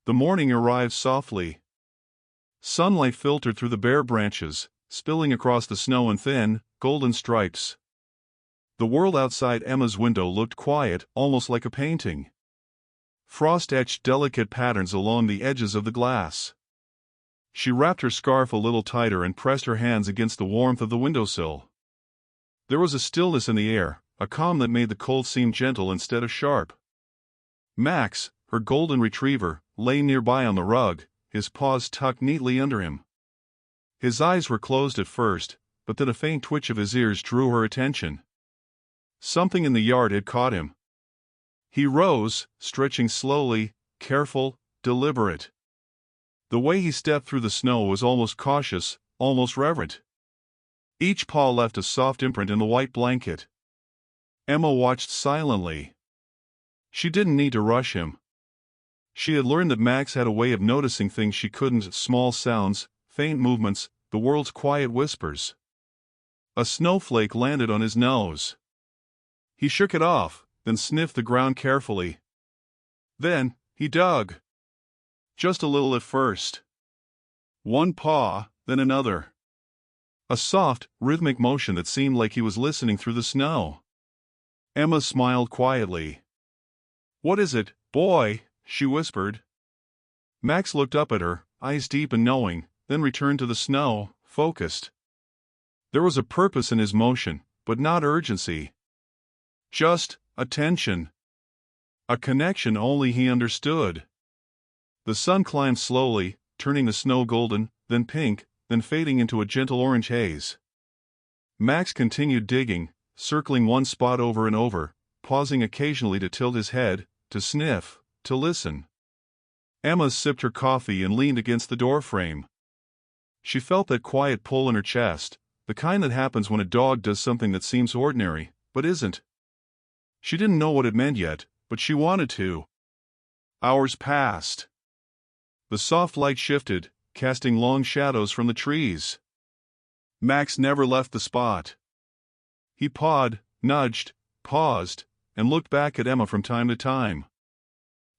The morning arrived softly. Sunlight filtered through the bare branches, spilling across the snow in thin, golden stripes. The world outside Emma's window looked quiet, almost like a painting. Frost etched delicate patterns along the edges of the glass. She wrapped her scarf a little tighter and pressed her hands against the warmth of the windowsill. There was a stillness in the air, a calm that made the cold seem gentle instead of sharp. Max, her golden retriever, lay nearby on the rug, his paws tucked neatly under him. His eyes were closed at first, but then a faint twitch of his ears drew her attention. Something in the yard had caught him. He rose, stretching slowly, careful, deliberate. The way he stepped through the snow was almost cautious, almost reverent. Each paw left a soft imprint in the white blanket. Emma watched silently. She didn't need to rush him. She had learned that Max had a way of noticing things she couldn't: small sounds, faint movements, the world's quiet whispers. A snowflake landed on his nose. He shook it off, then sniffed the ground carefully. Then, he dug. Just a little at first. One paw, then another. A soft, rhythmic motion that seemed like he was listening through the snow. Emma smiled quietly. "What is it, boy?" she whispered. Max looked up at her, eyes deep and knowing, then returned to the snow, focused. There was a purpose in his motion, but not urgency. Just attention. A connection only he understood. The sun climbed slowly, turning the snow golden, then pink, then fading into a gentle orange haze. Max continued digging, circling one spot over and over, pausing occasionally to tilt his head, to sniff, to listen. Emma sipped her coffee and leaned against the doorframe. She felt that quiet pull in her chest, the kind that happens when a dog does something that seems ordinary, but isn't. She didn't know what it meant yet, but she wanted to. Hours passed. The soft light shifted, casting long shadows from the trees. Max never left the spot. He pawed, nudged, paused, and looked back at Emma from time to time.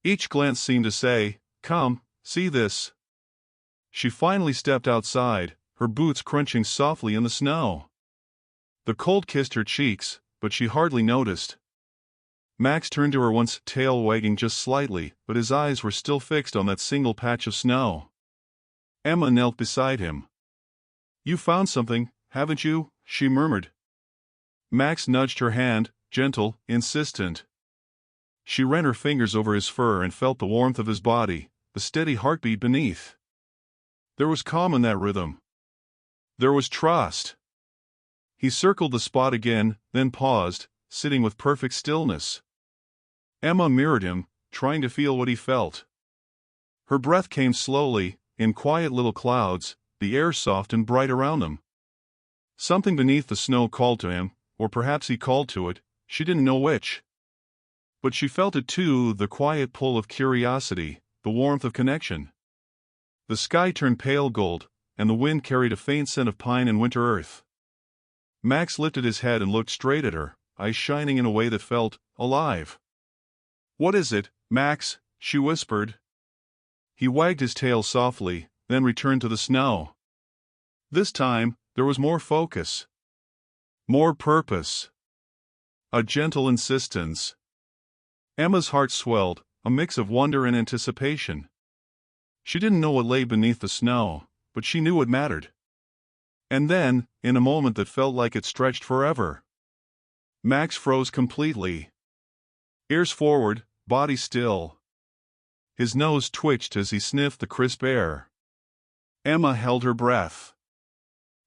Each glance seemed to say, "Come, see this." She finally stepped outside, her boots crunching softly in the snow. The cold kissed her cheeks, but she hardly noticed. Max turned to her once, tail wagging just slightly, but his eyes were still fixed on that single patch of snow. Emma knelt beside him. "You found something, haven't you?" she murmured. Max nudged her hand, gentle, insistent. She ran her fingers over his fur and felt the warmth of his body, the steady heartbeat beneath. There was calm in that rhythm. There was trust. He circled the spot again, then paused, sitting with perfect stillness. Emma mirrored him, trying to feel what he felt. Her breath came slowly, in quiet little clouds, the air soft and bright around them. Something beneath the snow called to him, or perhaps he called to it, she didn't know which. But she felt it too, the quiet pull of curiosity, the warmth of connection. The sky turned pale gold, and the wind carried a faint scent of pine and winter earth. Max lifted his head and looked straight at her, eyes shining in a way that felt alive. "What is it, Max?" she whispered. He wagged his tail softly, then returned to the snow. This time, there was more focus. More purpose. A gentle insistence. Emma's heart swelled, a mix of wonder and anticipation. She didn't know what lay beneath the snow, but she knew what mattered. And then, in a moment that felt like it stretched forever, Max froze completely. Ears forward, body still. His nose twitched as he sniffed the crisp air. Emma held her breath.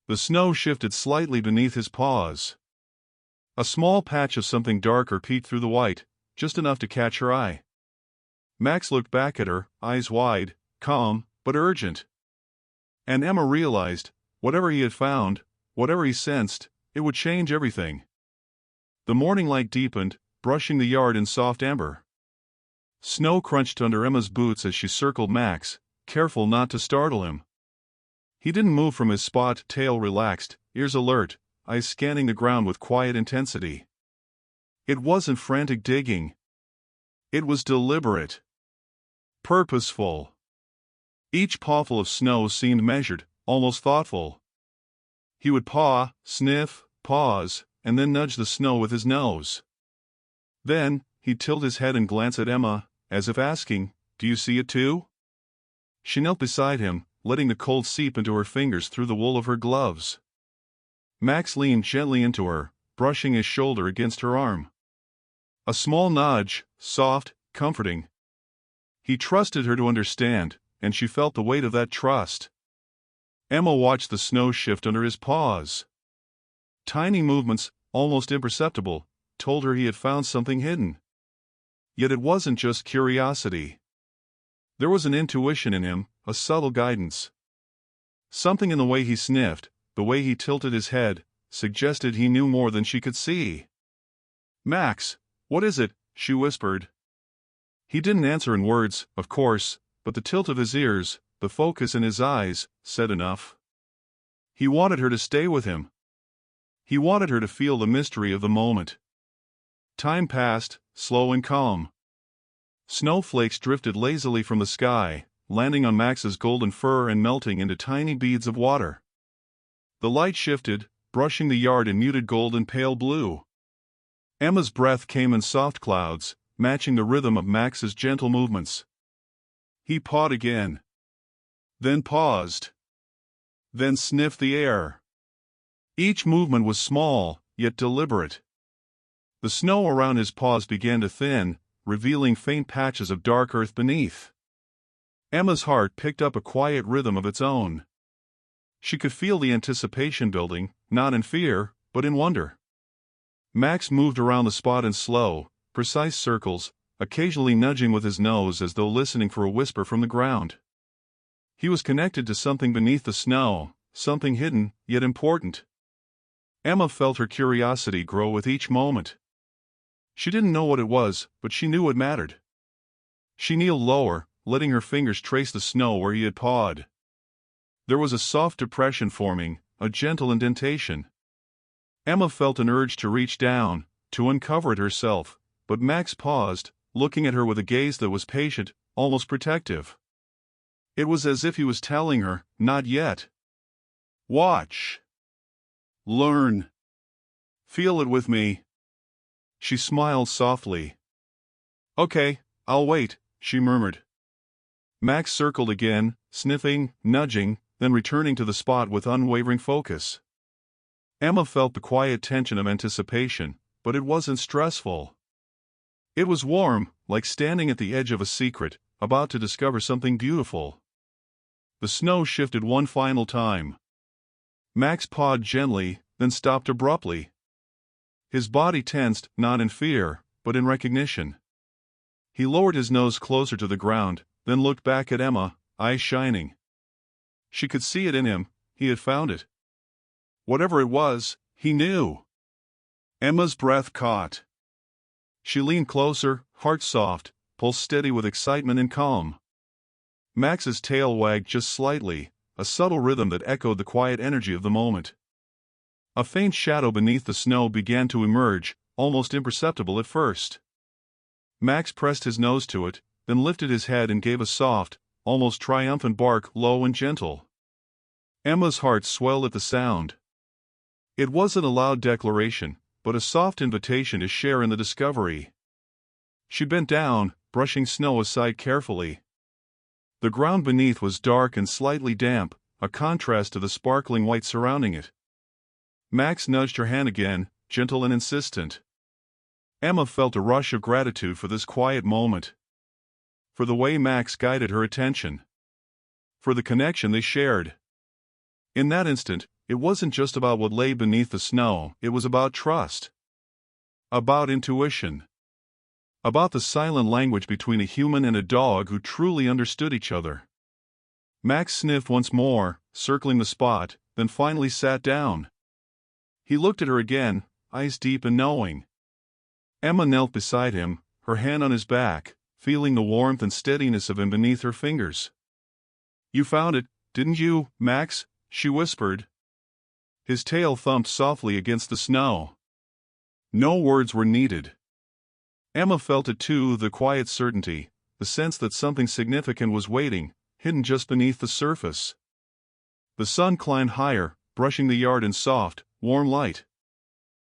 The snow shifted slightly beneath his paws. A small patch of something darker peeked through the white, just enough to catch her eye. Max looked back at her, eyes wide, calm, but urgent. And Emma realized, whatever he had found, whatever he sensed, it would change everything. The morning light deepened, brushing the yard in soft amber. Snow crunched under Emma's boots as she circled Max, careful not to startle him. He didn't move from his spot, tail relaxed, ears alert, eyes scanning the ground with quiet intensity. It wasn't frantic digging. It was deliberate. purposeful. Each pawful of snow seemed measured, almost thoughtful. He would paw, sniff, pause, and then nudge the snow with his nose. Then, he'd tilt his head and glance at Emma, as if asking, "Do you see it too?" She knelt beside him, letting the cold seep into her fingers through the wool of her gloves. Max leaned gently into her, brushing his shoulder against her arm. A small nudge, soft, comforting. He trusted her to understand, and she felt the weight of that trust. Emma watched the snow shift under his paws. Tiny movements, almost imperceptible, told her he had found something hidden. Yet it wasn't just curiosity. There was an intuition in him, a subtle guidance. Something in the way he sniffed, the way he tilted his head, suggested he knew more than she could see. "Max, what is it?" she whispered. He didn't answer in words, of course, but the tilt of his ears, the focus in his eyes, said enough. He wanted her to stay with him. He wanted her to feel the mystery of the moment. Time passed, slow and calm. Snowflakes drifted lazily from the sky, landing on Max's golden fur and melting into tiny beads of water. The light shifted, brushing the yard in muted gold and pale blue. Emma's breath came in soft clouds, matching the rhythm of Max's gentle movements. He pawed again. Then paused. Then sniffed the air. Each movement was small, yet deliberate. The snow around his paws began to thin, revealing faint patches of dark earth beneath. Emma's heart picked up a quiet rhythm of its own. She could feel the anticipation building, not in fear, but in wonder. Max moved around the spot in slow, precise circles, occasionally nudging with his nose as though listening for a whisper from the ground. He was connected to something beneath the snow, something hidden, yet important. Emma felt her curiosity grow with each moment. She didn't know what it was, but she knew it mattered. She kneeled lower, letting her fingers trace the snow where he had pawed. There was a soft depression forming, a gentle indentation. Emma felt an urge to reach down, to uncover it herself, but Max paused, looking at her with a gaze that was patient, almost protective. It was as if he was telling her, "Not yet. Watch. Learn. Feel it with me." She smiled softly. "Okay, I'll wait," she murmured. Max circled again, sniffing, nudging, then returning to the spot with unwavering focus. Emma felt the quiet tension of anticipation, but it wasn't stressful. It was warm, like standing at the edge of a secret, about to discover something beautiful. The snow shifted one final time. Max pawed gently, then stopped abruptly. His body tensed, not in fear, but in recognition. He lowered his nose closer to the ground, then looked back at Emma, eyes shining. She could see it in him, he had found it. Whatever it was, he knew. Emma's breath caught. She leaned closer, heart soft, pulse steady with excitement and calm. Max's tail wagged just slightly, a subtle rhythm that echoed the quiet energy of the moment. A faint shadow beneath the snow began to emerge, almost imperceptible at first. Max pressed his nose to it, then lifted his head and gave a soft, almost triumphant bark, low and gentle. Emma's heart swelled at the sound. It wasn't a loud declaration, but a soft invitation to share in the discovery. She bent down, brushing snow aside carefully. The ground beneath was dark and slightly damp, a contrast to the sparkling white surrounding it. Max nudged her hand again, gentle and insistent. Emma felt a rush of gratitude for this quiet moment. For the way Max guided her attention. For the connection they shared. In that instant, it wasn't just about what lay beneath the snow, it was about trust. About intuition. About the silent language between a human and a dog who truly understood each other. Max sniffed once more, circling the spot, then finally sat down. He looked at her again, eyes deep and knowing. Emma knelt beside him, her hand on his back, feeling the warmth and steadiness of him beneath her fingers. "You found it, didn't you, Max?" she whispered. His tail thumped softly against the snow. No words were needed. Emma felt it too, the quiet certainty, the sense that something significant was waiting, hidden just beneath the surface. The sun climbed higher, brushing the yard in soft, warm light.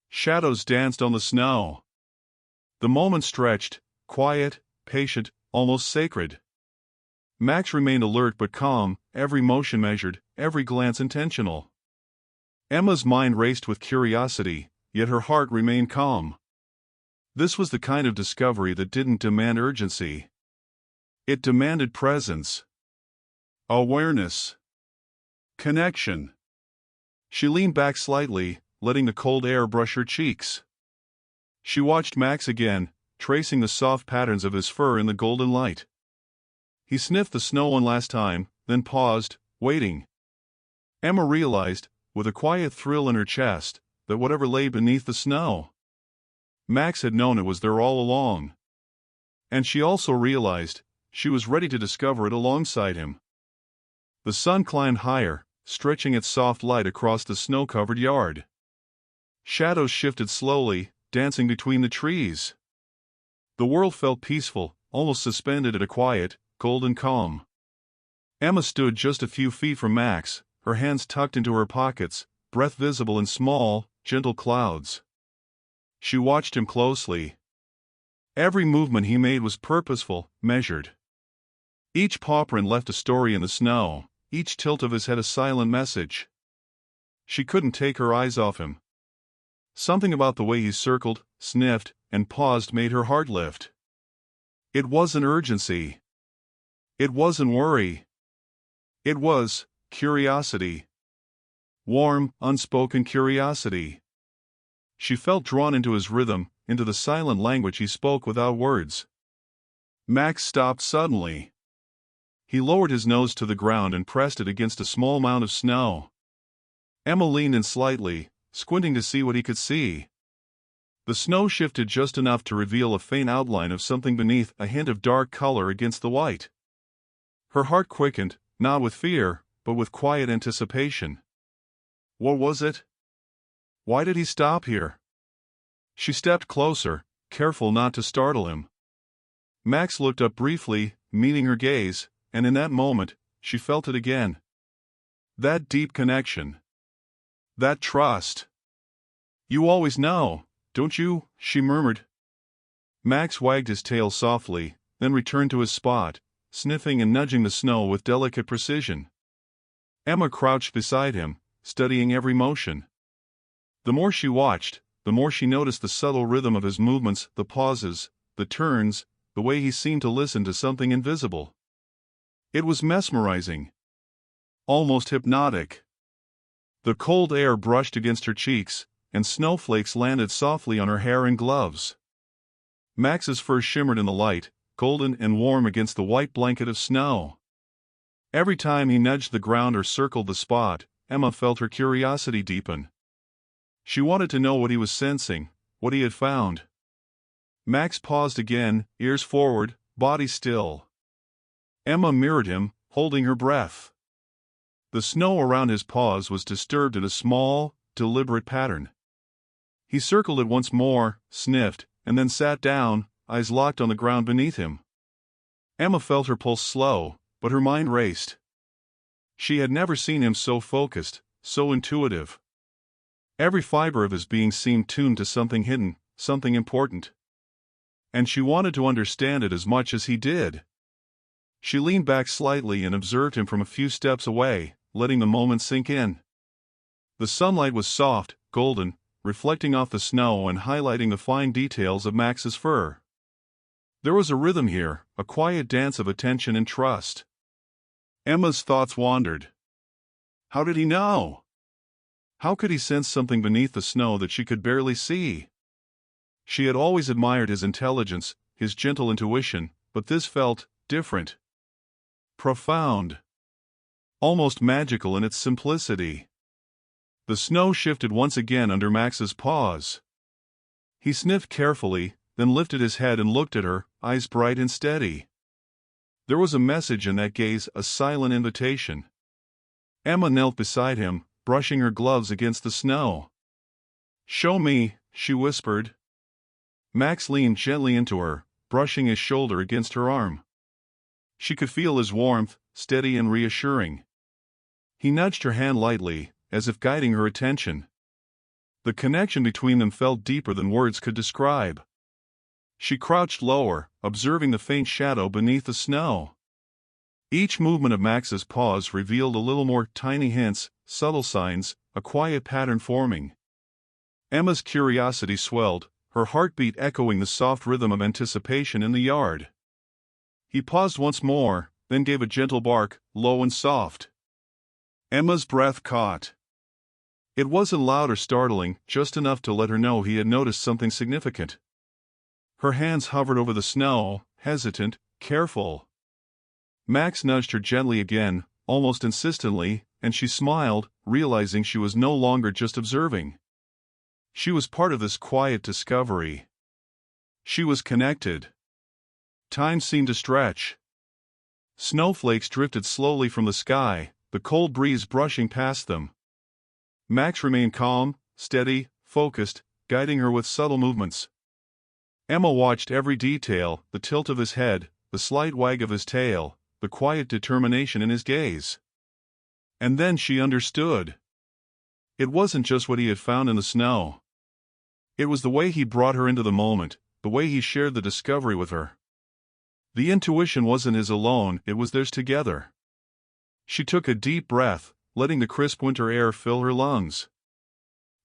Shadows danced on the snow. The moment stretched, quiet, patient, almost sacred. Max remained alert but calm, every motion measured, every glance intentional. Emma's mind raced with curiosity, yet her heart remained calm. This was the kind of discovery that didn't demand urgency. It demanded presence, awareness, connection. She leaned back slightly, letting the cold air brush her cheeks. She watched Max again, tracing the soft patterns of his fur in the golden light. He sniffed the snow one last time, then paused, waiting. Emma realized, with a quiet thrill in her chest, that whatever lay beneath the snow, Max had known it was there all along. And she also realized, she was ready to discover it alongside him. The sun climbed higher, stretching its soft light across the snow-covered yard. Shadows shifted slowly, dancing between the trees. The world felt peaceful, almost suspended at a quiet, golden calm. Emma stood just a few feet from Max, her hands tucked into her pockets, breath visible in small, gentle clouds. She watched him closely. Every movement he made was purposeful, measured. Each paw print left a story in the snow, each tilt of his head a silent message. She couldn't take her eyes off him. Something about the way he circled, sniffed, and paused made her heart lift. It wasn't urgency. It wasn't worry. It was curiosity. Warm, unspoken curiosity. She felt drawn into his rhythm, into the silent language he spoke without words. Max stopped suddenly. He lowered his nose to the ground and pressed it against a small mound of snow. Emma leaned in slightly, squinting to see what he could see. The snow shifted just enough to reveal a faint outline of something beneath, a hint of dark color against the white. Her heart quickened, not with fear, but with quiet anticipation. What was it? Why did he stop here? She stepped closer, careful not to startle him. Max looked up briefly, meeting her gaze, and in that moment, she felt it again. That deep connection. That trust. You always know, don't you? She murmured. Max wagged his tail softly, then returned to his spot, sniffing and nudging the snow with delicate precision. Emma crouched beside him, studying every motion. The more she watched, the more she noticed the subtle rhythm of his movements, the pauses, the turns, the way he seemed to listen to something invisible. It was mesmerizing. Almost hypnotic. The cold air brushed against her cheeks, and snowflakes landed softly on her hair and gloves. Max's fur shimmered in the light, golden and warm against the white blanket of snow. Every time he nudged the ground or circled the spot, Emma felt her curiosity deepen. She wanted to know what he was sensing, what he had found. Max paused again, ears forward, body still. Emma mirrored him, holding her breath. The snow around his paws was disturbed in a small, deliberate pattern. He circled it once more, sniffed, and then sat down, eyes locked on the ground beneath him. Emma felt her pulse slow, but her mind raced. She had never seen him so focused, so intuitive. Every fiber of his being seemed tuned to something hidden, something important. And she wanted to understand it as much as he did. She leaned back slightly and observed him from a few steps away, letting the moment sink in. The sunlight was soft, golden, reflecting off the snow and highlighting the fine details of Max's fur. There was a rhythm here, a quiet dance of attention and trust. Emma's thoughts wandered. How did he know? How could he sense something beneath the snow that she could barely see? She had always admired his intelligence, his gentle intuition, but this felt different. Profound. Almost magical in its simplicity. The snow shifted once again under Max's paws. He sniffed carefully, then lifted his head and looked at her, eyes bright and steady. There was a message in that gaze, a silent invitation. Emma knelt beside him, brushing her gloves against the snow. "Show me," she whispered. Max leaned gently into her, brushing his shoulder against her arm. She could feel his warmth, steady and reassuring. He nudged her hand lightly, as if guiding her attention. The connection between them felt deeper than words could describe. She crouched lower, observing the faint shadow beneath the snow. Each movement of Max's paws revealed a little more, tiny hints, subtle signs, a quiet pattern forming. Emma's curiosity swelled, her heartbeat echoing the soft rhythm of anticipation in the yard. He paused once more, then gave a gentle bark, low and soft. Emma's breath caught. It wasn't loud or startling, just enough to let her know he had noticed something significant. Her hands hovered over the snow, hesitant, careful. Max nudged her gently again, almost insistently, and she smiled, realizing she was no longer just observing. She was part of this quiet discovery. She was connected. Time seemed to stretch. Snowflakes drifted slowly from the sky, the cold breeze brushing past them. Max remained calm, steady, focused, guiding her with subtle movements. Emma watched every detail, the tilt of his head, the slight wag of his tail, the quiet determination in his gaze. And then she understood. It wasn't just what he had found in the snow. It was the way he brought her into the moment, the way he shared the discovery with her. The intuition wasn't his alone, it was theirs together. She took a deep breath, letting the crisp winter air fill her lungs.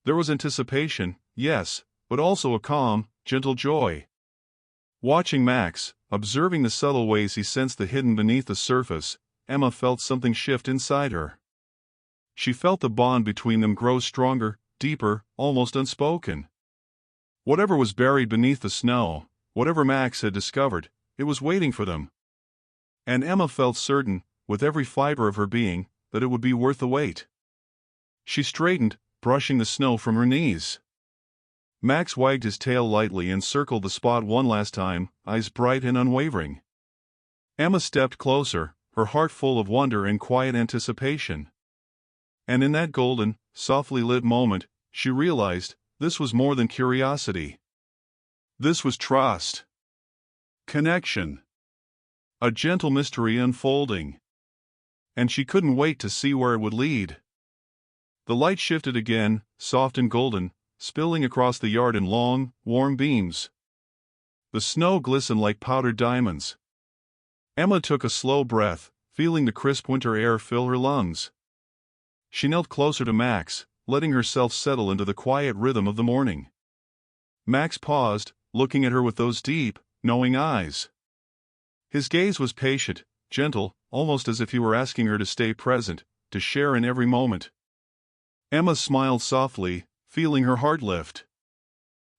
There was anticipation, yes, but also a calm, gentle joy. Watching Max, observing the subtle ways he sensed the hidden beneath the surface, Emma felt something shift inside her. She felt the bond between them grow stronger, deeper, almost unspoken. Whatever was buried beneath the snow, whatever Max had discovered, it was waiting for them. And Emma felt certain, with every fiber of her being, that it would be worth the wait. She straightened, brushing the snow from her knees. Max wagged his tail lightly and circled the spot one last time, eyes bright and unwavering. Emma stepped closer, her heart full of wonder and quiet anticipation. And in that golden, softly lit moment, she realized, this was more than curiosity. This was trust. Connection. A gentle mystery unfolding. And she couldn't wait to see where it would lead. The light shifted again, soft and golden, spilling across the yard in long, warm beams. The snow glistened like powdered diamonds. Emma took a slow breath, feeling the crisp winter air fill her lungs. She knelt closer to Max, letting herself settle into the quiet rhythm of the morning. Max paused, looking at her with those deep, knowing eyes. His gaze was patient, gentle, almost as if he were asking her to stay present, to share in every moment. Emma smiled softly, feeling her heart lift.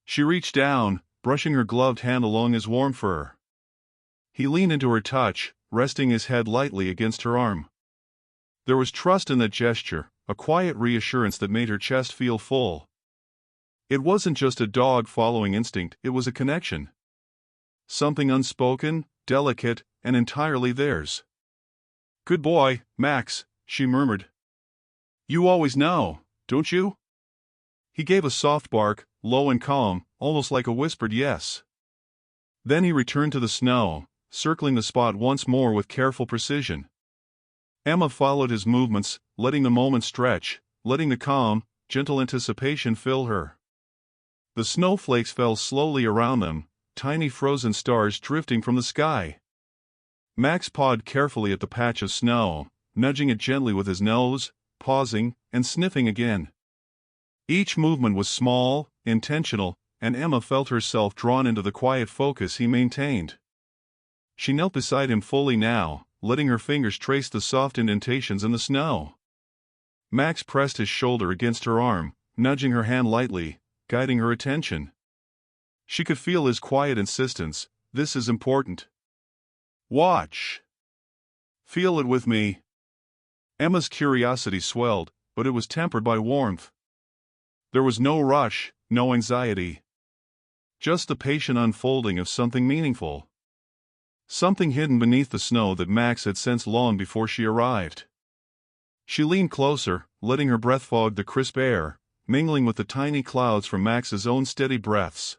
She reached down, brushing her gloved hand along his warm fur. He leaned into her touch, resting his head lightly against her arm. There was trust in that gesture, a quiet reassurance that made her chest feel full. It wasn't just a dog following instinct, it was a connection. Something unspoken, delicate, and entirely theirs. "Good boy, Max," she murmured. "You always know, don't you?" He gave a soft bark, low and calm, almost like a whispered yes. Then he returned to the snow, circling the spot once more with careful precision. Emma followed his movements, letting the moment stretch, letting the calm, gentle anticipation fill her. The snowflakes fell slowly around them, tiny frozen stars drifting from the sky. Max pawed carefully at the patch of snow, nudging it gently with his nose, pausing, and sniffing again. Each movement was small, intentional, and Emma felt herself drawn into the quiet focus he maintained. She knelt beside him fully now, letting her fingers trace the soft indentations in the snow. Max pressed his shoulder against her arm, nudging her hand lightly, guiding her attention. She could feel his quiet insistence, "This is important. Watch. Feel it with me." Emma's curiosity swelled, but it was tempered by warmth. There was no rush, no anxiety. Just the patient unfolding of something meaningful. Something hidden beneath the snow that Max had sensed long before she arrived. She leaned closer, letting her breath fog the crisp air, mingling with the tiny clouds from Max's own steady breaths.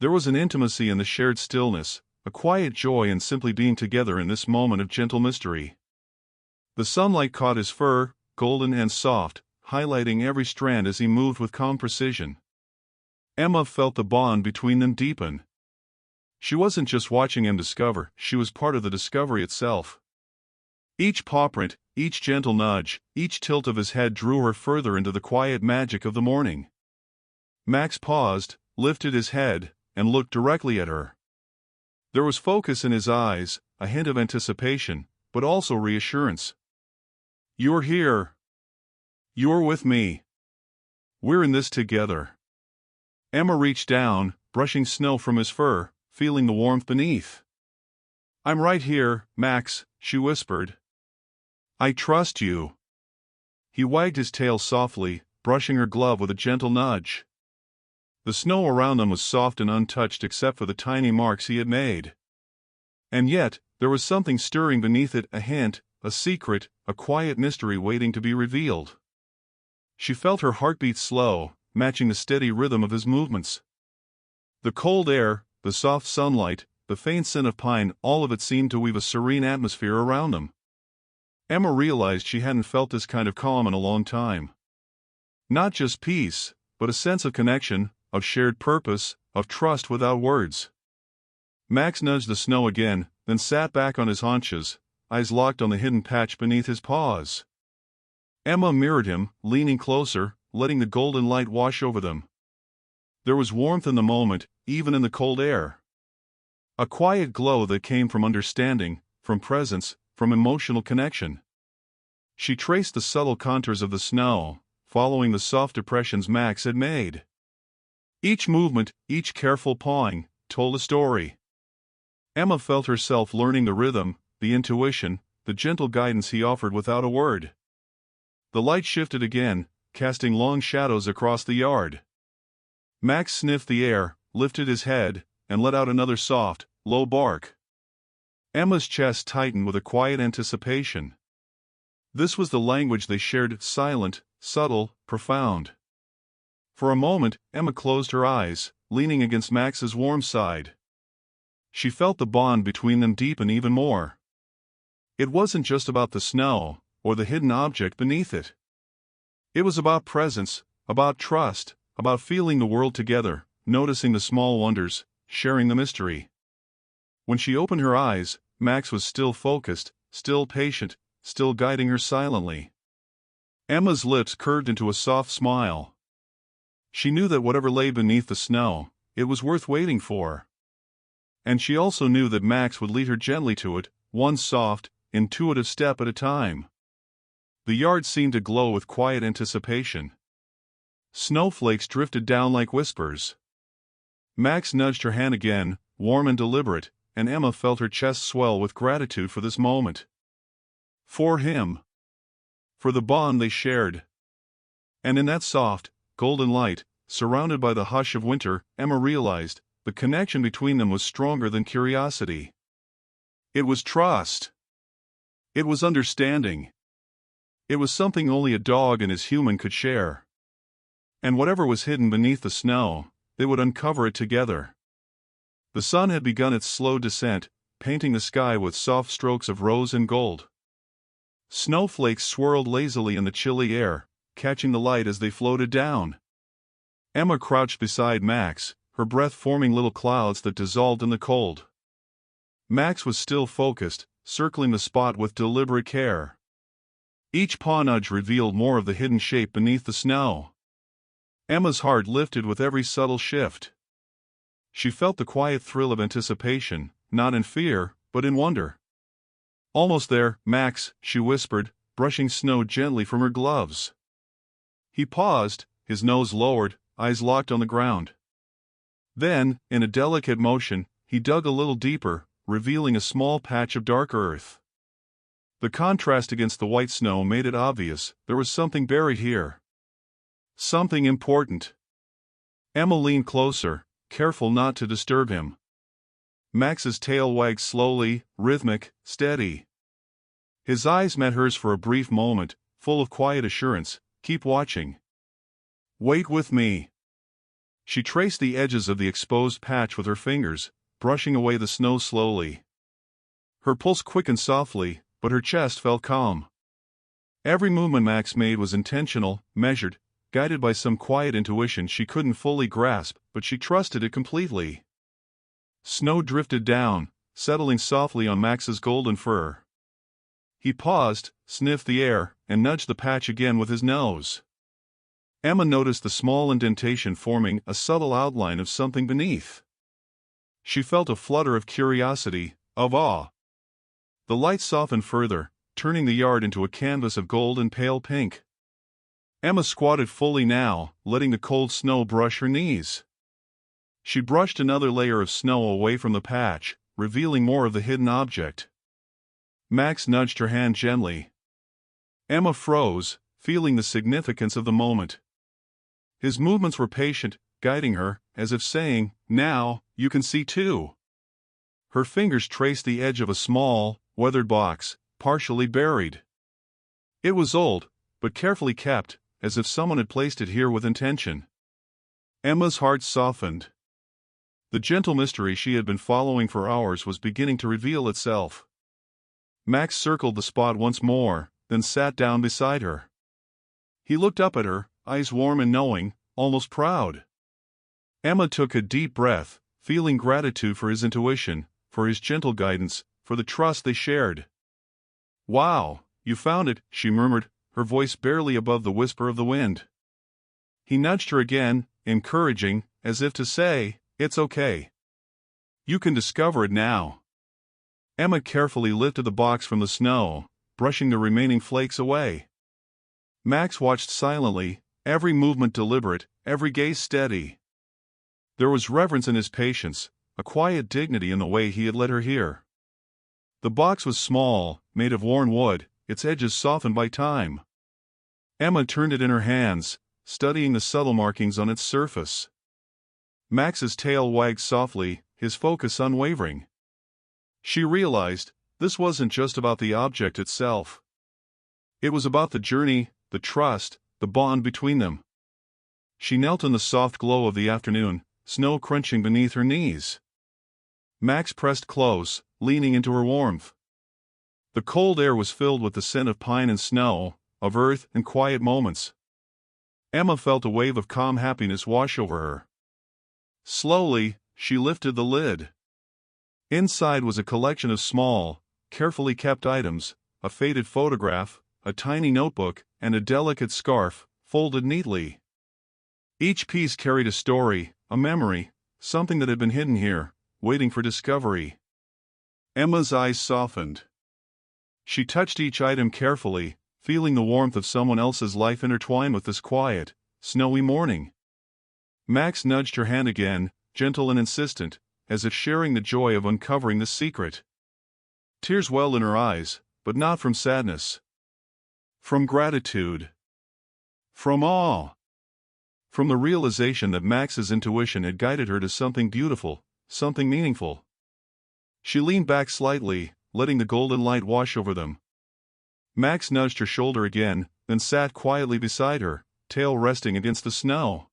There was an intimacy in the shared stillness, a quiet joy in simply being together in this moment of gentle mystery. The sunlight caught his fur, golden and soft, highlighting every strand as he moved with calm precision. Emma felt the bond between them deepen. She wasn't just watching him discover, she was part of the discovery itself. Each paw print, each gentle nudge, each tilt of his head drew her further into the quiet magic of the morning. Max paused, lifted his head, and looked directly at her. There was focus in his eyes, a hint of anticipation, but also reassurance. "You're here. You're with me. We're in this together." Emma reached down, brushing snow from his fur, feeling the warmth beneath. "I'm right here, Max," she whispered. "I trust you." He wagged his tail softly, brushing her glove with a gentle nudge. The snow around them was soft and untouched except for the tiny marks he had made. And yet, there was something stirring beneath it, a hint, a secret, a quiet mystery waiting to be revealed. She felt her heartbeat slow, matching the steady rhythm of his movements. The cold air, the soft sunlight, the faint scent of pine, all of it seemed to weave a serene atmosphere around them. Emma realized she hadn't felt this kind of calm in a long time. Not just peace, but a sense of connection, of shared purpose, of trust without words. Max nudged the snow again, then sat back on his haunches, eyes locked on the hidden patch beneath his paws. Emma mirrored him, leaning closer, letting the golden light wash over them. There was warmth in the moment, even in the cold air. A quiet glow that came from understanding, from presence, from emotional connection. She traced the subtle contours of the snow, following the soft depressions Max had made. Each movement, each careful pawing, told a story. Emma felt herself learning the rhythm, the intuition, the gentle guidance he offered without a word. The light shifted again, casting long shadows across the yard. Max sniffed the air, lifted his head, and let out another soft, low bark. Emma's chest tightened with a quiet anticipation. This was the language they shared, silent, subtle, profound. For a moment, Emma closed her eyes, leaning against Max's warm side. She felt the bond between them deepen even more. It wasn't just about the snow, or the hidden object beneath it. It was about presence, about trust, about feeling the world together, noticing the small wonders, sharing the mystery. When she opened her eyes, Max was still focused, still patient, still guiding her silently. Emma's lips curved into a soft smile. She knew that whatever lay beneath the snow, it was worth waiting for. And she also knew that Max would lead her gently to it, one soft, intuitive step at a time. The yard seemed to glow with quiet anticipation. Snowflakes drifted down like whispers. Max nudged her hand again, warm and deliberate, and Emma felt her chest swell with gratitude for this moment. For him. For the bond they shared. And in that soft, golden light, surrounded by the hush of winter, Emma realized the connection between them was stronger than curiosity. It was trust. It was understanding. It was something only a dog and his human could share. And whatever was hidden beneath the snow, they would uncover it together. The sun had begun its slow descent, painting the sky with soft strokes of rose and gold. Snowflakes swirled lazily in the chilly air, catching the light as they floated down. Emma crouched beside Max, her breath forming little clouds that dissolved in the cold. Max was still focused, circling the spot with deliberate care. Each paw nudge revealed more of the hidden shape beneath the snow. Emma's heart lifted with every subtle shift. She felt the quiet thrill of anticipation, not in fear, but in wonder. "Almost there, Max," she whispered, brushing snow gently from her gloves. He paused, his nose lowered, eyes locked on the ground. Then, in a delicate motion, he dug a little deeper, revealing a small patch of darker earth. The contrast against the white snow made it obvious there was something buried here. Something important. Emma leaned closer, careful not to disturb him. Max's tail wagged slowly, rhythmic, steady. His eyes met hers for a brief moment, full of quiet assurance. "Keep watching. Wait with me." She traced the edges of the exposed patch with her fingers, brushing away the snow slowly. Her pulse quickened softly, but her chest felt calm. Every movement Max made was intentional, measured, guided by some quiet intuition she couldn't fully grasp, but she trusted it completely. Snow drifted down, settling softly on Max's golden fur. He paused, sniffed the air, and nudged the patch again with his nose. Emma noticed the small indentation forming a subtle outline of something beneath. She felt a flutter of curiosity, of awe. The light softened further, turning the yard into a canvas of gold and pale pink. Emma squatted fully now, letting the cold snow brush her knees. She brushed another layer of snow away from the patch, revealing more of the hidden object. Max nudged her hand gently. Emma froze, feeling the significance of the moment. His movements were patient, guiding her, as if saying, "Now, you can see too." Her fingers traced the edge of a small, weathered box, partially buried. It was old, but carefully kept, as if someone had placed it here with intention. Emma's heart softened. The gentle mystery she had been following for hours was beginning to reveal itself. Max circled the spot once more, then sat down beside her. He looked up at her, eyes warm and knowing, almost proud. Emma took a deep breath, feeling gratitude for his intuition, for his gentle guidance, for the trust they shared. "Wow, you found it," she murmured, her voice barely above the whisper of the wind. He nudged her again, encouraging, as if to say, "It's okay. You can discover it now." Emma carefully lifted the box from the snow, brushing the remaining flakes away. Max watched silently, every movement deliberate, every gaze steady. There was reverence in his patience, a quiet dignity in the way he had let her hear. The box was small, made of worn wood, its edges softened by time. Emma turned it in her hands, studying the subtle markings on its surface. Max's tail wagged softly, his focus unwavering. She realized, this wasn't just about the object itself. It was about the journey, the trust, the bond between them. She knelt in the soft glow of the afternoon, snow crunching beneath her knees. Max pressed close, leaning into her warmth. The cold air was filled with the scent of pine and snow, of earth and quiet moments. Emma felt a wave of calm happiness wash over her. Slowly, she lifted the lid. Inside was a collection of small, carefully kept items, a faded photograph, a tiny notebook, and a delicate scarf, folded neatly. Each piece carried a story, a memory, something that had been hidden here, waiting for discovery. Emma's eyes softened. She touched each item carefully, feeling the warmth of someone else's life intertwined with this quiet, snowy morning. Max nudged her hand again, gentle and insistent, as if sharing the joy of uncovering the secret. Tears welled in her eyes, but not from sadness. From gratitude. From awe. From the realization that Max's intuition had guided her to something beautiful, something meaningful. She leaned back slightly, letting the golden light wash over them. Max nudged her shoulder again, then sat quietly beside her, tail resting against the snow.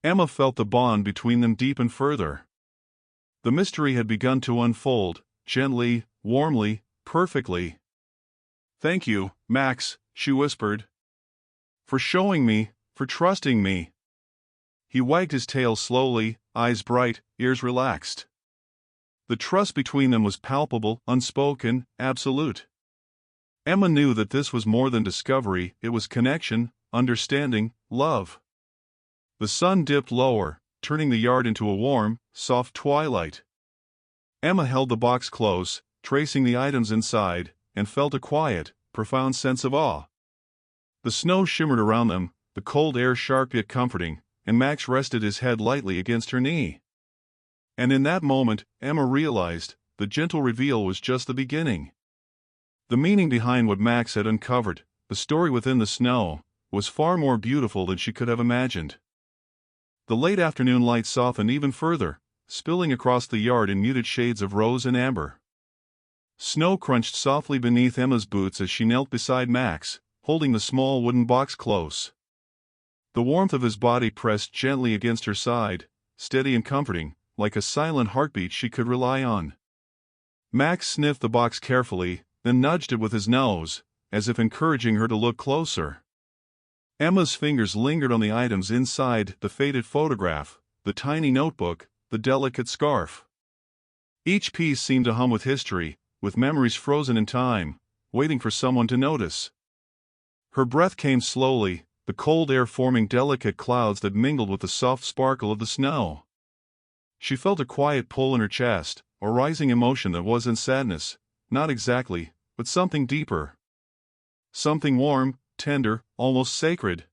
Emma felt the bond between them deepen further. The mystery had begun to unfold, gently, warmly, perfectly. "Thank you, Max," she whispered. "For showing me, for trusting me." He wagged his tail slowly, eyes bright, ears relaxed. The trust between them was palpable, unspoken, absolute. Emma knew that this was more than discovery, it was connection, understanding, love. The sun dipped lower, turning the yard into a warm, soft twilight. Emma held the box close, tracing the items inside, and felt a quiet, profound sense of awe. The snow shimmered around them, the cold air sharp yet comforting, and Max rested his head lightly against her knee. And in that moment, Emma realized, the gentle reveal was just the beginning. The meaning behind what Max had uncovered, the story within the snow, was far more beautiful than she could have imagined. The late afternoon light softened even further, spilling across the yard in muted shades of rose and amber. Snow crunched softly beneath Emma's boots as she knelt beside Max, holding the small wooden box close. The warmth of his body pressed gently against her side, steady and comforting, like a silent heartbeat she could rely on. Max sniffed the box carefully, then nudged it with his nose, as if encouraging her to look closer. Emma's fingers lingered on the items inside: the faded photograph, the tiny notebook, the delicate scarf. Each piece seemed to hum with history, with memories frozen in time, waiting for someone to notice. Her breath came slowly, the cold air forming delicate clouds that mingled with the soft sparkle of the snow. She felt a quiet pull in her chest, a rising emotion that wasn't sadness, not exactly, but something deeper. Something warm, tender, almost sacred.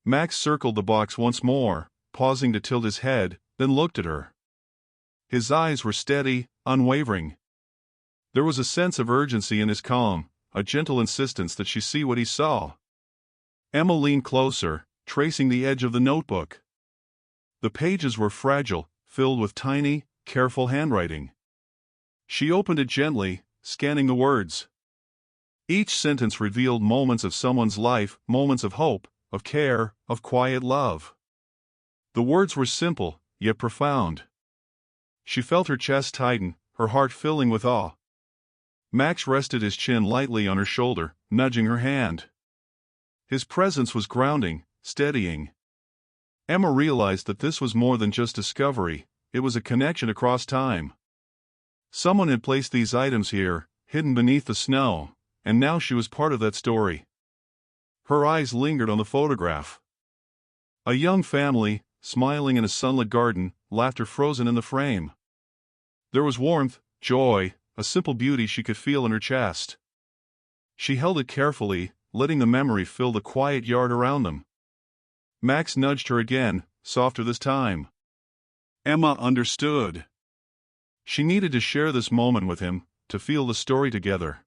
Max circled the box once more, pausing to tilt his head, then looked at her. His eyes were steady, unwavering. There was a sense of urgency in his calm, a gentle insistence that she see what he saw. Emma leaned closer, tracing the edge of the notebook. The pages were fragile, filled with tiny, careful handwriting. She opened it gently, scanning the words. Each sentence revealed moments of someone's life, moments of hope, of care, of quiet love. The words were simple, yet profound. She felt her chest tighten, her heart filling with awe. Max rested his chin lightly on her shoulder, nudging her hand. His presence was grounding, steadying. Emma realized that this was more than just discovery, it was a connection across time. Someone had placed these items here, hidden beneath the snow, and now she was part of that story. Her eyes lingered on the photograph. A young family, smiling in a sunlit garden, laughter frozen in the frame. There was warmth, joy, a simple beauty she could feel in her chest. She held it carefully, letting the memory fill the quiet yard around them. Max nudged her again, softer this time. Emma understood. She needed to share this moment with him, to feel the story together.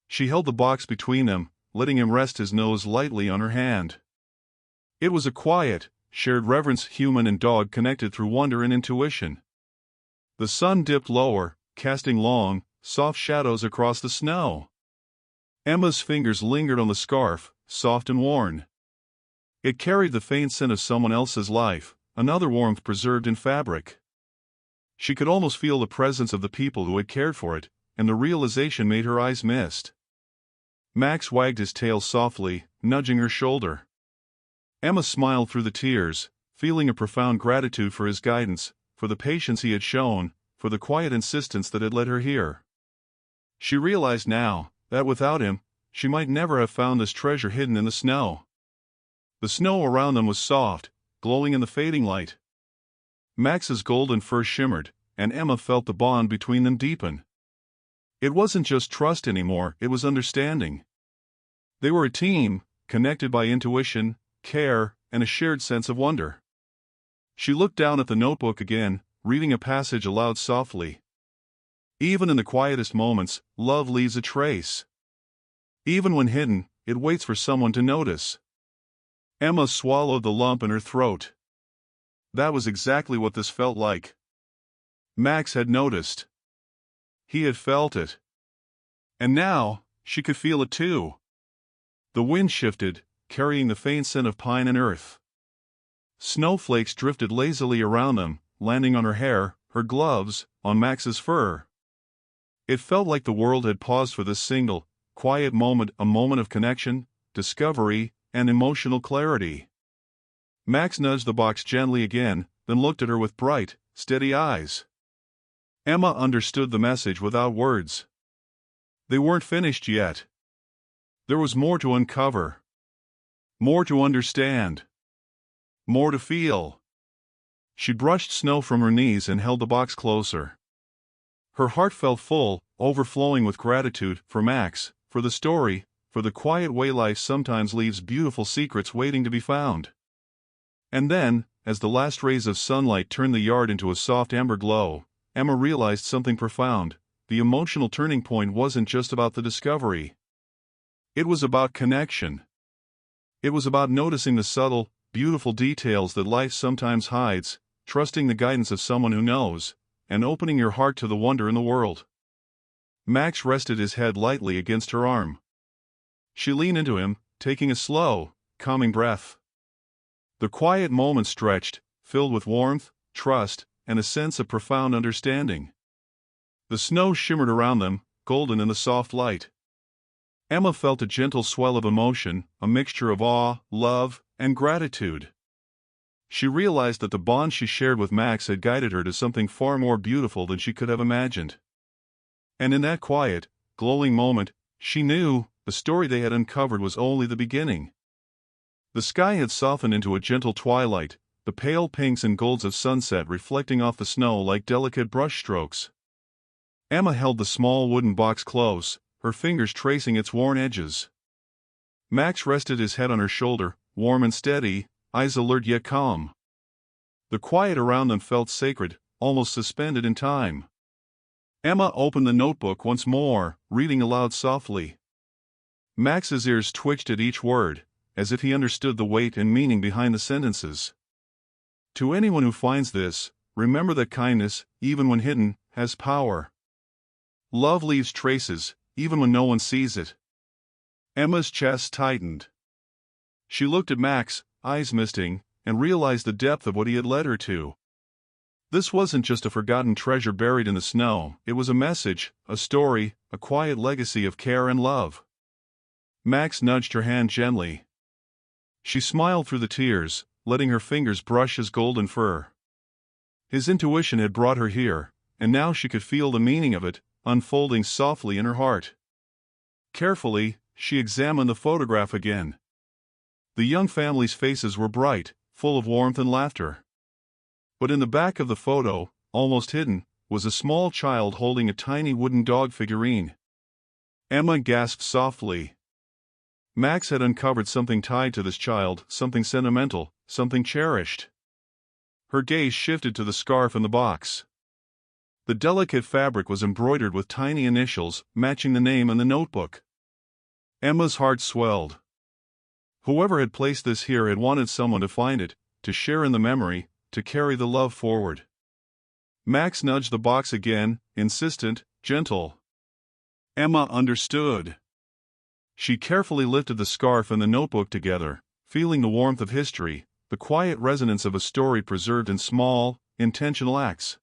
She held the box between them, letting him rest his nose lightly on her hand. It was a quiet, shared reverence, human and dog connected through wonder and intuition. The sun dipped lower, casting long, soft shadows across the snow. Emma's fingers lingered on the scarf, soft and worn. It carried the faint scent of someone else's life, another warmth preserved in fabric. She could almost feel the presence of the people who had cared for it, and the realization made her eyes mist. Max wagged his tail softly, nudging her shoulder. Emma smiled through the tears, feeling a profound gratitude for his guidance, for the patience he had shown, for the quiet insistence that had led her here. She realized now that without him, she might never have found this treasure hidden in the snow. The snow around them was soft, glowing in the fading light. Max's golden fur shimmered, and Emma felt the bond between them deepen. It wasn't just trust anymore, it was understanding. They were a team, connected by intuition, care, and a shared sense of wonder. She looked down at the notebook again, reading a passage aloud softly. Even in the quietest moments, love leaves a trace. Even when hidden, it waits for someone to notice. Emma swallowed the lump in her throat. That was exactly what this felt like. Max had noticed. He had felt it. And now, she could feel it too. The wind shifted, carrying the faint scent of pine and earth. Snowflakes drifted lazily around them, landing on her hair, her gloves, on Max's fur. It felt like the world had paused for this single, quiet moment, a moment of connection, discovery, and emotional clarity. Max nudged the box gently again, then looked at her with bright, steady eyes. Emma understood the message without words. They weren't finished yet. There was more to uncover. More to understand. More to feel. She brushed snow from her knees and held the box closer. Her heart felt full, overflowing with gratitude for Max, for the story, for the quiet way life sometimes leaves beautiful secrets waiting to be found. And then, as the last rays of sunlight turned the yard into a soft amber glow, Emma realized something profound. The emotional turning point wasn't just about the discovery. It was about connection. It was about noticing the subtle, beautiful details that life sometimes hides, trusting the guidance of someone who knows, and opening your heart to the wonder in the world. Max rested his head lightly against her arm. She leaned into him, taking a slow, calming breath. The quiet moment stretched, filled with warmth, trust, and a sense of profound understanding. The snow shimmered around them, golden in the soft light. Emma felt a gentle swell of emotion, a mixture of awe, love, and gratitude. She realized that the bond she shared with Max had guided her to something far more beautiful than she could have imagined. And in that quiet, glowing moment, she knew the story they had uncovered was only the beginning. The sky had softened into a gentle twilight, the pale pinks and golds of sunset reflecting off the snow like delicate brushstrokes. Emma held the small wooden box close, her fingers tracing its worn edges. Max rested his head on her shoulder, warm and steady, eyes alert yet calm. The quiet around them felt sacred, almost suspended in time. Emma opened the notebook once more, reading aloud softly. Max's ears twitched at each word, as if he understood the weight and meaning behind the sentences. To anyone who finds this, remember that kindness, even when hidden, has power. Love leaves traces, even when no one sees it. Emma's chest tightened. She looked at Max, eyes misting, and realized the depth of what he had led her to. This wasn't just a forgotten treasure buried in the snow, it was a message, a story, a quiet legacy of care and love. Max nudged her hand gently. She smiled through the tears, letting her fingers brush his golden fur. His intuition had brought her here, and now she could feel the meaning of it, unfolding softly in her heart. Carefully, she examined the photograph again. The young family's faces were bright, full of warmth and laughter. But in the back of the photo, almost hidden, was a small child holding a tiny wooden dog figurine. Emma gasped softly. Max had uncovered something tied to this child, something sentimental, something cherished. Her gaze shifted to the scarf in the box. The delicate fabric was embroidered with tiny initials, matching the name in the notebook. Emma's heart swelled. Whoever had placed this here had wanted someone to find it, to share in the memory, to carry the love forward. Max nudged the box again, insistent, gentle. Emma understood. She carefully lifted the scarf and the notebook together, feeling the warmth of history, the quiet resonance of a story preserved in small, intentional acts.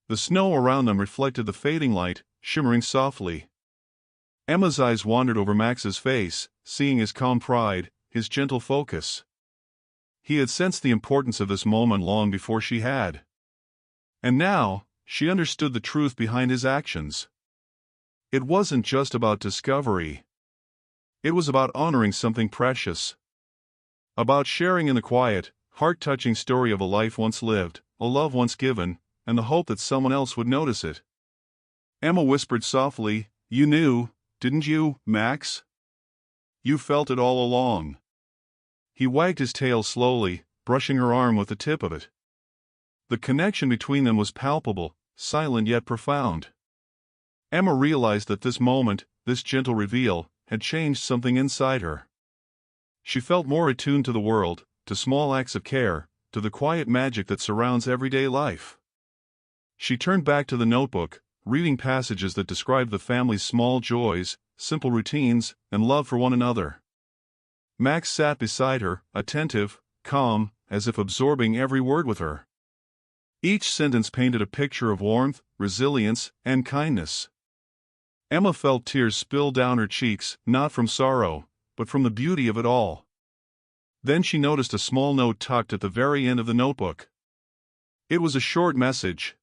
The snow around them reflected the fading light, shimmering softly. Emma's eyes wandered over Max's face, seeing his calm pride, his gentle focus. He had sensed the importance of this moment long before she had. And now, she understood the truth behind his actions. It wasn't just about discovery. It was about honoring something precious. About sharing in the quiet, heart-touching story of a life once lived, a love once given, and the hope that someone else would notice it. Emma whispered softly, "You knew, didn't you, Max? You felt it all along." He wagged his tail slowly, brushing her arm with the tip of it. The connection between them was palpable, silent yet profound. Emma realized that this moment, this gentle reveal, had changed something inside her. She felt more attuned to the world, to small acts of care, to the quiet magic that surrounds everyday life. She turned back to the notebook, reading passages that described the family's small joys, simple routines, and love for one another. Max sat beside her, attentive, calm, as if absorbing every word with her. Each sentence painted a picture of warmth, resilience, and kindness. Emma felt tears spill down her cheeks, not from sorrow, but from the beauty of it all. Then she noticed a small note tucked at the very end of the notebook. It was a short message.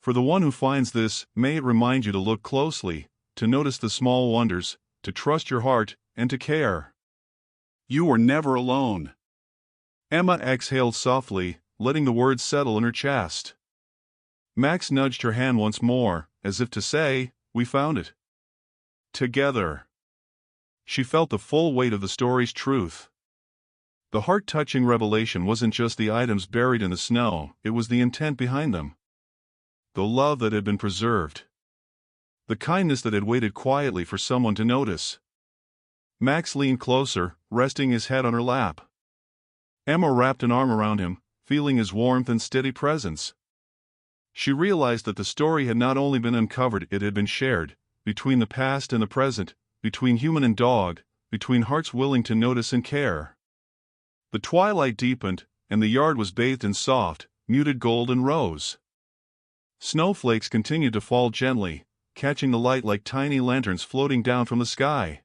"For the one who finds this, may it remind you to look closely, to notice the small wonders, to trust your heart, and to care. You are never alone." Emma exhaled softly, letting the words settle in her chest. Max nudged her hand once more, as if to say, "We found it. Together." She felt the full weight of the story's truth. The heart-touching revelation wasn't just the items buried in the snow, it was the intent behind them. The love that had been preserved. The kindness that had waited quietly for someone to notice. Max leaned closer, resting his head on her lap. Emma wrapped an arm around him, feeling his warmth and steady presence. She realized that the story had not only been uncovered, it had been shared, between the past and the present, between human and dog, between hearts willing to notice and care. The twilight deepened, and the yard was bathed in soft, muted gold and rose. Snowflakes continued to fall gently, catching the light like tiny lanterns floating down from the sky.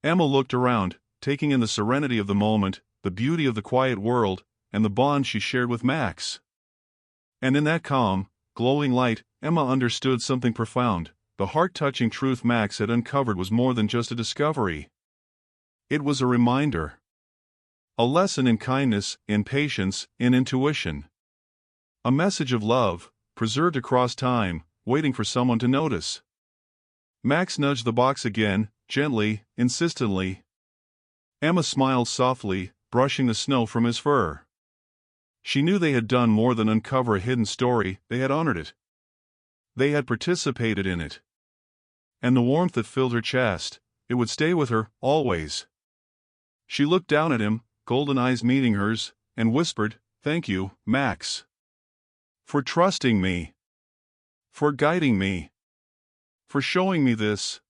Emma looked around, taking in the serenity of the moment, the beauty of the quiet world, and the bond she shared with Max. And in that calm, glowing light, Emma understood something profound. The heart-touching truth Max had uncovered was more than just a discovery. It was a reminder. A lesson in kindness, in patience, in intuition. A message of love, preserved across time, waiting for someone to notice. Max nudged the box again, gently, insistently. Emma smiled softly, brushing the snow from his fur. She knew they had done more than uncover a hidden story, they had honored it. They had participated in it. And the warmth that filled her chest, it would stay with her, always. She looked down at him, golden eyes meeting hers, and whispered, "Thank you, Max. For trusting me. For guiding me. For showing me this."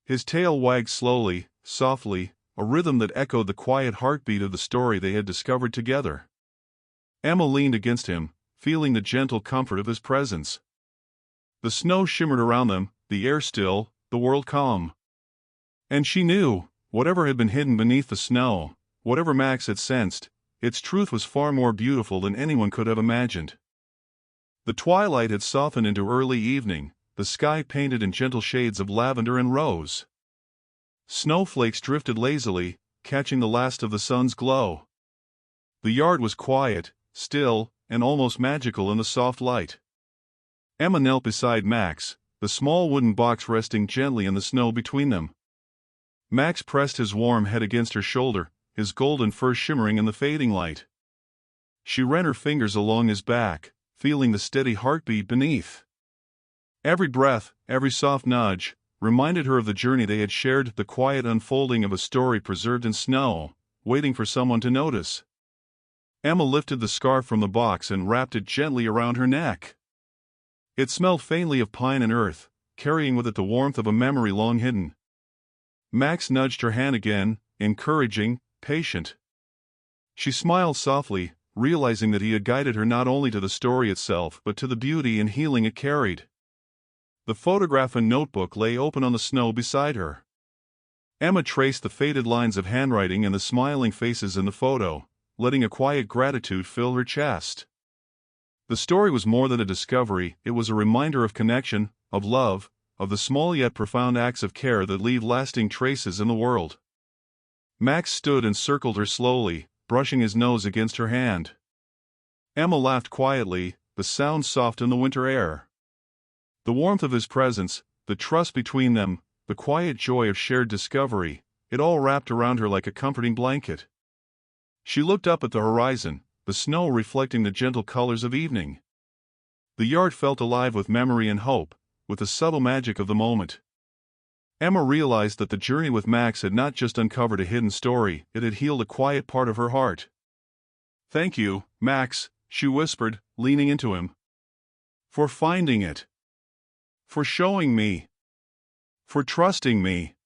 His tail wagged slowly, softly, a rhythm that echoed the quiet heartbeat of the story they had discovered together. Emma leaned against him, feeling the gentle comfort of his presence. The snow shimmered around them, the air still, the world calm. And she knew, whatever had been hidden beneath the snow, whatever Max had sensed, its truth was far more beautiful than anyone could have imagined. The twilight had softened into early evening, the sky painted in gentle shades of lavender and rose. Snowflakes drifted lazily, catching the last of the sun's glow. The yard was quiet, still, and almost magical in the soft light. Emma knelt beside Max, the small wooden box resting gently in the snow between them. Max pressed his warm head against her shoulder, his golden fur shimmering in the fading light. She ran her fingers along his back, feeling the steady heartbeat beneath. Every breath, every soft nudge, reminded her of the journey they had shared, the quiet unfolding of a story preserved in snow, waiting for someone to notice. Emma lifted the scarf from the box and wrapped it gently around her neck. It smelled faintly of pine and earth, carrying with it the warmth of a memory long hidden. Max nudged her hand again, encouraging, patient. She smiled softly, realizing that he had guided her not only to the story itself but to the beauty and healing it carried. The photograph and notebook lay open on the snow beside her. Emma traced the faded lines of handwriting and the smiling faces in the photo, letting a quiet gratitude fill her chest. The story was more than a discovery, it was a reminder of connection, of love, of the small yet profound acts of care that leave lasting traces in the world. Max stood and circled her slowly, brushing his nose against her hand. Emma laughed quietly, the sound soft in the winter air. The warmth of his presence, the trust between them, the quiet joy of shared discovery, it all wrapped around her like a comforting blanket. She looked up at the horizon, the snow reflecting the gentle colors of evening. The yard felt alive with memory and hope, with the subtle magic of the moment. Emma realized that the journey with Max had not just uncovered a hidden story, it had healed a quiet part of her heart. "Thank you, Max," she whispered, leaning into him. "For finding it. For showing me. For trusting me."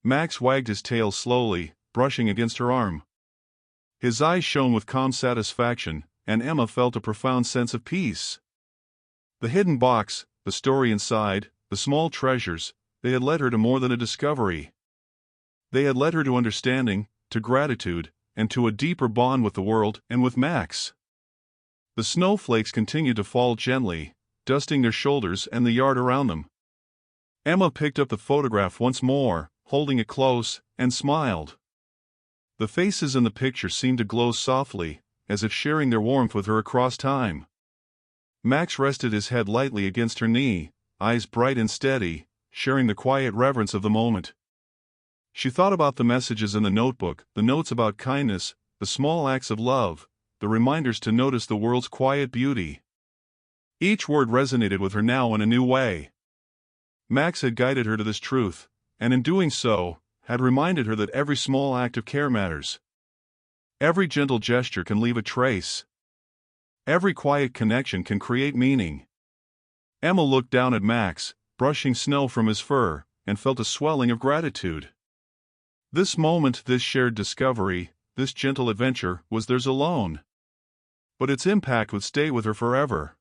Max wagged his tail slowly, brushing against her arm. His eyes shone with calm satisfaction, and Emma felt a profound sense of peace. The hidden box, the story inside, the small treasures, they had led her to more than a discovery. They had led her to understanding, to gratitude, and to a deeper bond with the world and with Max. The snowflakes continued to fall gently, dusting their shoulders and the yard around them. Emma picked up the photograph once more, holding it close, and smiled. The faces in the picture seemed to glow softly, as if sharing their warmth with her across time. Max rested his head lightly against her knee, eyes bright and steady, sharing the quiet reverence of the moment. She thought about the messages in the notebook, the notes about kindness, the small acts of love, the reminders to notice the world's quiet beauty. Each word resonated with her now in a new way. Max had guided her to this truth, and in doing so, had reminded her that every small act of care matters. Every gentle gesture can leave a trace. Every quiet connection can create meaning. Emma looked down at Max, brushing snow from his fur, and felt a swelling of gratitude. This moment, this shared discovery, this gentle adventure, was theirs alone. but its impact would stay with her forever.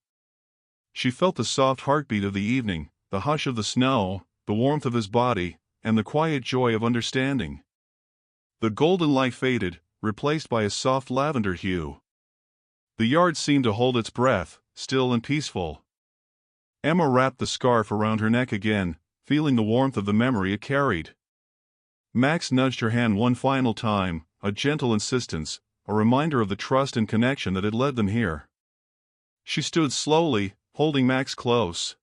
She felt the soft heartbeat of the evening, the hush of the snow, the warmth of his body, and the quiet joy of understanding. The golden light faded, replaced by a soft lavender hue. The yard seemed to hold its breath, still and peaceful. Emma wrapped the scarf around her neck again, feeling the warmth of the memory it carried. Max nudged her hand one final time, a gentle insistence, a reminder of the trust and connection that had led them here. She stood slowly, holding Max close.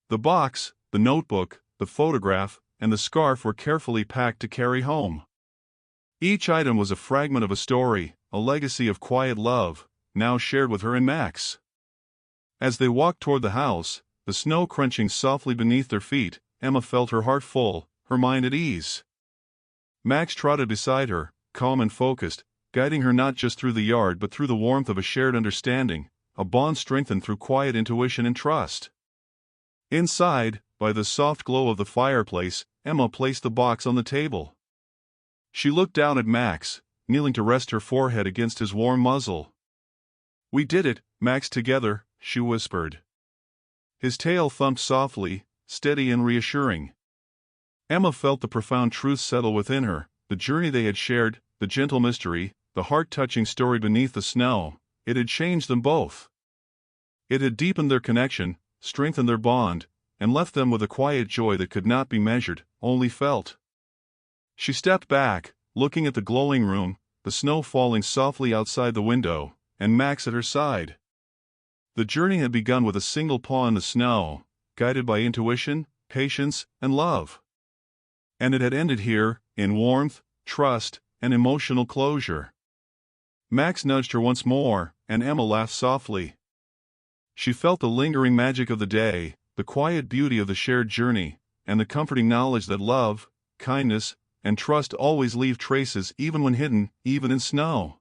The box, the notebook, the photograph, and the scarf were carefully packed to carry home. Each item was a fragment of a story, a legacy of quiet love, now shared with her and Max. As they walked toward the house, the snow crunching softly beneath their feet, Emma felt her heart full, her mind at ease. Max trotted beside her, calm and focused, guiding her not just through the yard but through the warmth of a shared understanding, a bond strengthened through quiet intuition and trust. Inside, by the soft glow of the fireplace, Emma placed the box on the table. She looked down at Max, kneeling to rest her forehead against his warm muzzle. "We did it, Max, together," she whispered. His tail thumped softly, steady and reassuring. Emma felt the profound truth settle within her, the journey they had shared, the gentle mystery, the heart-touching story beneath the snow. It had changed them both. It had deepened their connection, strengthened their bond, and left them with a quiet joy that could not be measured, only felt. She stepped back, looking at the glowing room, the snow falling softly outside the window, and Max at her side. The journey had begun with a single paw in the snow, guided by intuition, patience, and love. And it had ended here, in warmth, trust, and emotional closure. Max nudged her once more, and Emma laughed softly. She felt the lingering magic of the day, the quiet beauty of the shared journey, and the comforting knowledge that love, kindness, and trust always leave traces even when hidden, even in snow.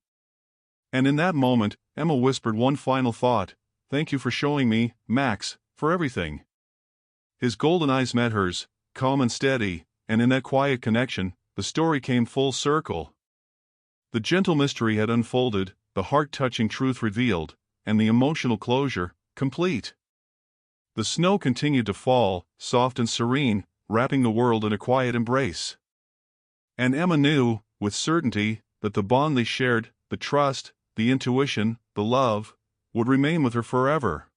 And in that moment, Emma whispered one final thought: "Thank you for showing me, Max, for everything." His golden eyes met hers, calm and steady, and in that quiet connection, the story came full circle. The gentle mystery had unfolded, the heart-touching truth revealed, and the emotional closure, complete. The snow continued to fall, soft and serene, wrapping the world in a quiet embrace. And Emma knew, with certainty, that the bond they shared, the trust, the intuition, the love, would remain with her forever.